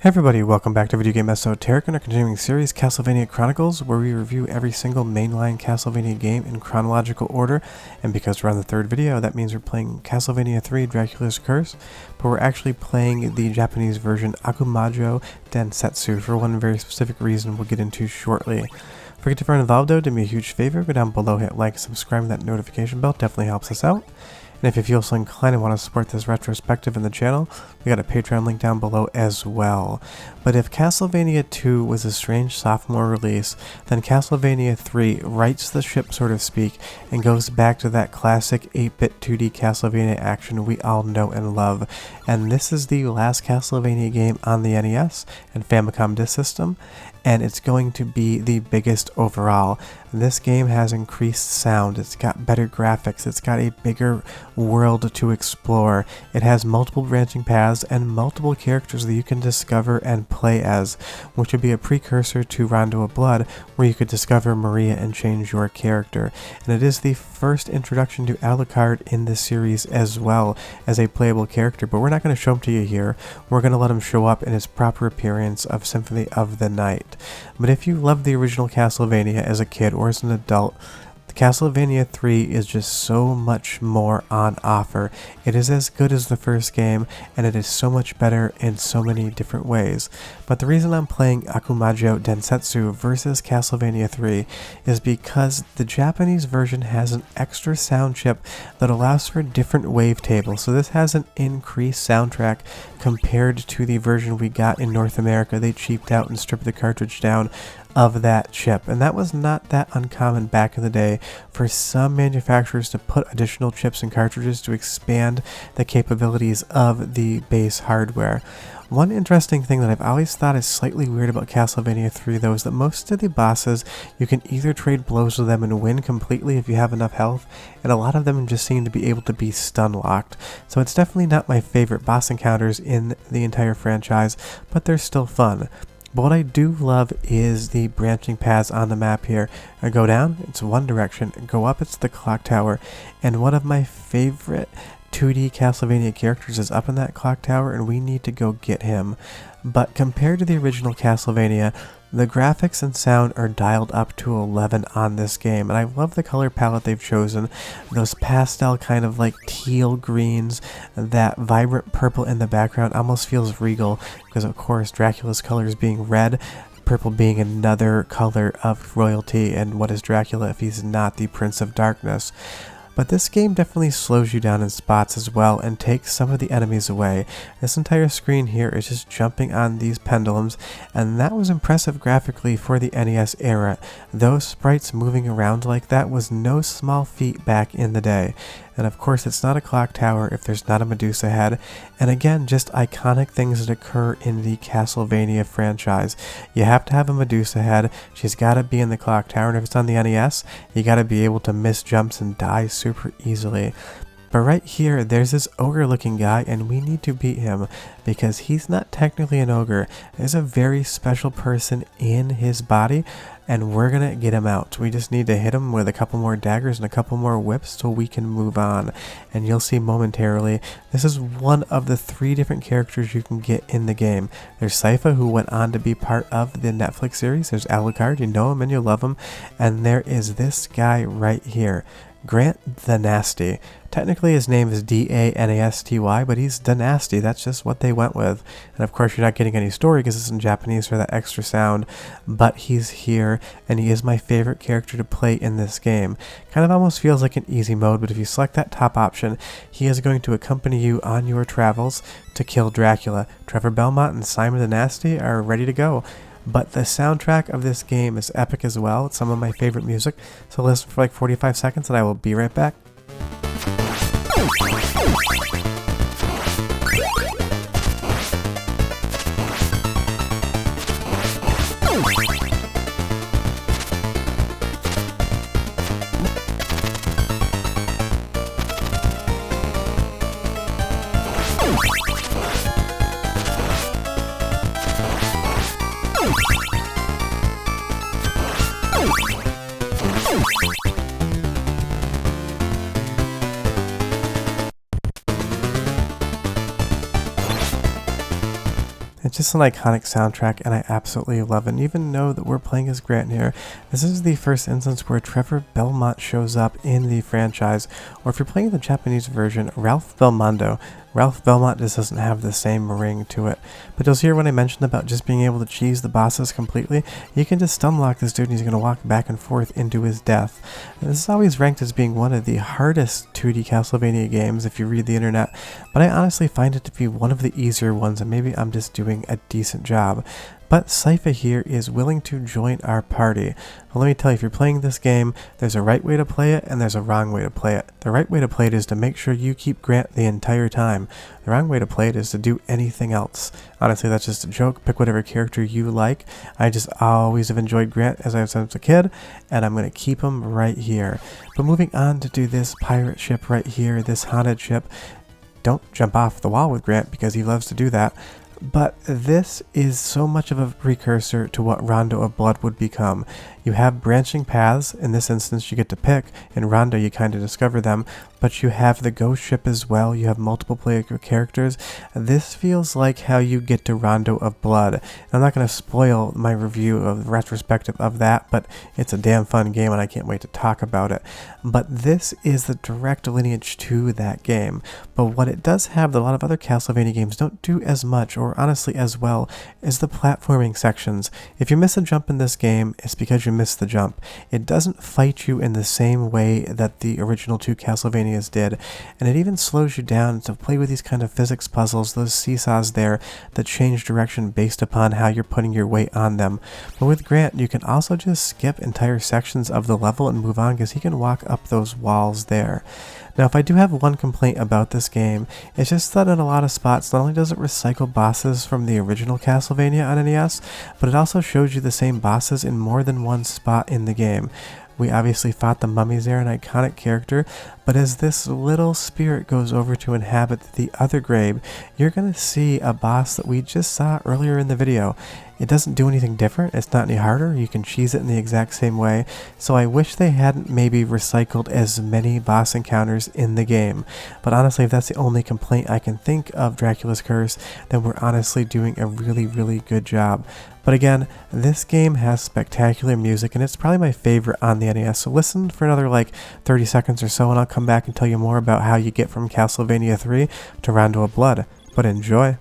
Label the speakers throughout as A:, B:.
A: Hey everybody, welcome back to Video Game Esoteric and our continuing series Castlevania Chronicles, where we review every single mainline Castlevania game in chronological order. And because we're on the third video, that means we're playing Castlevania III Dracula's Curse, but we're actually playing the Japanese version Akumajo Dracula for one very specific reason we'll get into shortly. Forget to get involved though, do me a huge favor, go down below, hit like, subscribe, and that notification bell definitely helps us out. And if you feel so inclined and want to support this retrospective in the channel, we got a Patreon link down below as well. But if Castlevania II was a strange sophomore release, then Castlevania III rights the ship, so to speak, and goes back to that classic 8-bit 2D Castlevania action we all know and love. And this is the last Castlevania game on the NES and Famicom disk system, and it's going to be the biggest overall. This game has increased sound, it's got better graphics, it's got a bigger world to explore, it has multiple branching paths and multiple characters that you can discover and play as, which would be a precursor to Rondo of Blood, where you could discover Maria and change your character. And it is the first introduction to Alucard in this series as well as a playable character, but we're not going to show him to you here, we're going to let him show up in his proper appearance of Symphony of the Night. But if you loved the original Castlevania as a kid or as an adult, Castlevania III is just so much more on offer. It is as good as the first game, and it is so much better in so many different ways. But the reason I'm playing Akumajo Dracula versus Castlevania III is because the Japanese version has an extra sound chip that allows for a different wavetable. So this has an increased soundtrack compared to the version we got in North America. They cheaped out and stripped the cartridge down of that chip, and that was not that uncommon back in the day for some manufacturers to put additional chips and cartridges to expand the capabilities of the base hardware. One interesting thing that I've always thought is slightly weird about Castlevania 3 though is that most of the bosses, you can either trade blows with them and win completely if you have enough health, and a lot of them just seem to be able to be stun locked. So it's definitely not my favorite boss encounters in the entire franchise, but they're still fun. But what I do love is the branching paths on the map here. I go down, it's one direction, go up, it's the clock tower, and one of my favorite 2D Castlevania characters is up in that clock tower, and we need to go get him. But compared to the original Castlevania, the graphics and sound are dialed up to 11 on this game, and I love the color palette they've chosen. Those pastel kind of like teal greens, that vibrant purple in the background almost feels regal, because of course Dracula's colors being red, purple being another color of royalty, and what is Dracula if he's not the Prince of Darkness? But this game definitely slows you down in spots as well and takes some of the enemies away. This entire screen here is just jumping on these pendulums, and that was impressive graphically for the NES era. Those sprites moving around like that was no small feat back in the day. And of course it's not a clock tower if there's not a Medusa head, and again just iconic things that occur in the Castlevania franchise. You have to have a Medusa head, she's got to be in the clock tower, and if it's on the NES, you got to be able to miss jumps and die super easily. But right here, there's this ogre looking guy, and we need to beat him because he's not technically an ogre. There's a very special person in his body, and we're gonna get him out. We just need to hit him with a couple more daggers and a couple more whips so we can move on. And you'll see momentarily, this is one of the 3 different characters you can get in the game. There's Sypha, who went on to be part of the Netflix series. There's Alucard, you know him and you love him. And there is this guy right here, Grant the Nasty. Technically his name is D-A-N-A-S-T-Y, but he's the Nasty, that's just what they went with. And of course you're not getting any story because it's in Japanese for that extra sound, but he's here, and he is my favorite character to play in this game. Kind of almost feels like an easy mode, but if you select that top option, he is going to accompany you on your travels to kill Dracula. Trevor Belmont and Simon the Nasty are ready to go. But the soundtrack of this game is epic as well. It's some of my favorite music. So listen for like 45 seconds and I will be right back. It's just an iconic soundtrack, and I absolutely love it. And even know that we're playing as Grant here. This is the first instance where Trevor Belmont shows up in the franchise, or if you're playing the Japanese version, Ralph Belmondo. Ralph Belmont just doesn't have the same ring to it. But you'll hear when I mentioned about just being able to cheese the bosses completely, you can just stunlock this dude and he's going to walk back and forth into his death. And this is always ranked as being one of the hardest 2D Castlevania games if you read the internet, but I honestly find it to be one of the easier ones, and maybe I'm just doing a decent job. But Sypha here is willing to join our party. Well, let me tell you, if you're playing this game, there's a right way to play it and there's a wrong way to play it. The right way to play it is to make sure you keep Grant the entire time. The wrong way to play it is to do anything else. Honestly, that's just a joke. Pick whatever character you like. I just always have enjoyed Grant as I've since a kid, and I'm going to keep him right here. But moving on to do this pirate ship right here, this haunted ship. Don't jump off the wall with Grant because he loves to do that. But this is so much of a precursor to what Rondo of Blood would become. You have branching paths. In this instance, you get to pick. In Rondo, you kind of discover them. But you have the ghost ship as well. You have multiple player characters. This feels like how you get to Rondo of Blood. I'm not going to spoil my review of the retrospective of that, but it's a damn fun game and I can't wait to talk about it. But this is the direct lineage to that game. But what it does have that a lot of other Castlevania games don't do as much, or honestly as well, is the platforming sections. If you miss a jump in this game, it's because you missed the jump. It doesn't fight you in the same way that the original two Castlevanias did, and it even slows you down to play with these kind of physics puzzles, those seesaws there that change direction based upon how you're putting your weight on them. But with Grant, you can also just skip entire sections of the level and move on because he can walk up those walls there. Now, if I do have one complaint about this game, it's just that in a lot of spots, not only does it recycle bosses from the original Castlevania on NES, but it also shows you the same bosses in more than one spot in the game. We obviously fought the mummies there, an iconic character, but as this little spirit goes over to inhabit the other grave, you're going to see a boss that we just saw earlier in the video. It doesn't do anything different, it's not any harder, you can cheese it in the exact same way, so I wish they hadn't maybe recycled as many boss encounters in the game. But honestly, if that's the only complaint I can think of Dracula's Curse, then we're honestly doing a really, really good job. But again, this game has spectacular music, and it's probably my favorite on the NES, so listen for another like 30 seconds or so, and I'll come back and tell you more about how you get from Castlevania III to Rondo of Blood. But enjoy!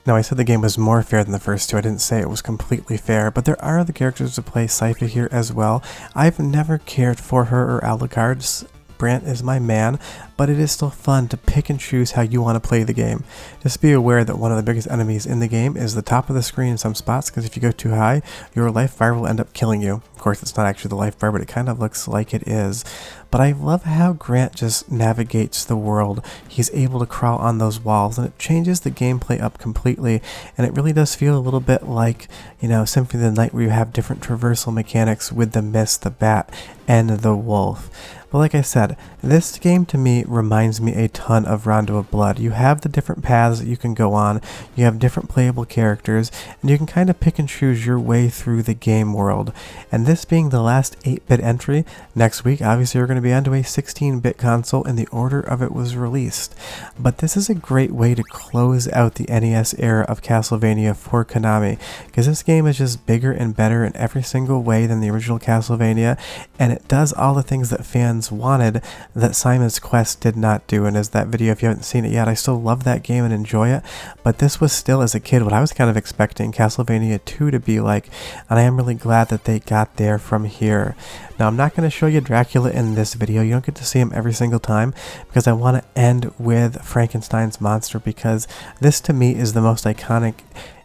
A: Now, I said the game was more fair than the first two. I didn't say it was completely fair, but there are other characters to play Sypha here as well. I've never cared for her or Alucard. Brant is my man, but it is still fun to pick and choose how you want to play the game. Just be aware that one of the biggest enemies in the game is the top of the screen in some spots, because if you go too high, your life bar will end up killing you. Of course, it's not actually the life bar, but it kind of looks like it is. But I love how Grant just navigates the world. He's able to crawl on those walls, and it changes the gameplay up completely, and it really does feel a little bit like, you know, Symphony of the Night, where you have different traversal mechanics with the mist, the bat, and the wolf. But like I said, this game to me reminds me a ton of Rondo of Blood. You have the different paths that you can go on, you have different playable characters, and you can kind of pick and choose your way through the game world. And this being the last 8-bit entry, next week obviously we're going to be onto a 16-bit console in the order of it was released. But this is a great way to close out the NES era of Castlevania for Konami, because this game is just bigger and better in every single way than the original Castlevania, and it does all the things that fans wanted that Simon's Quest did not do. And as that video, if you haven't seen it yet, I still love that game and enjoy it, but this was still, as a kid, what I was kind of expecting Castlevania 2 to be like, and I am really glad that they got there from here. Now, I'm not going to show you Dracula in this video. You don't get to see him every single time, because I want to end with Frankenstein's monster, because this to me is the most iconic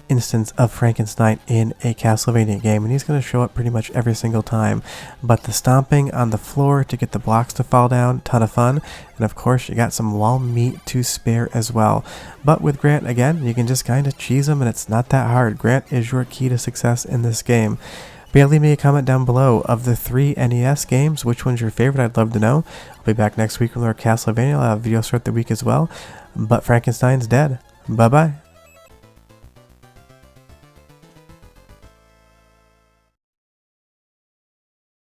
A: instance of Frankenstein in a Castlevania game, and he's going to show up pretty much every single time. But the stomping on the floor to get the blocks to fall down, ton of fun, and of course you got some wall meat to spare as well. But with Grant, again, you can just kind of cheese him, and it's not that hard. Grant is your key to success in this game. But yeah, leave me a comment down below. Of the 3 NES games, which one's your favorite? I'd love to know. I'll be back next week with more Castlevania. I'll have videos throughout the week as well. But Frankenstein's dead. Bye-bye.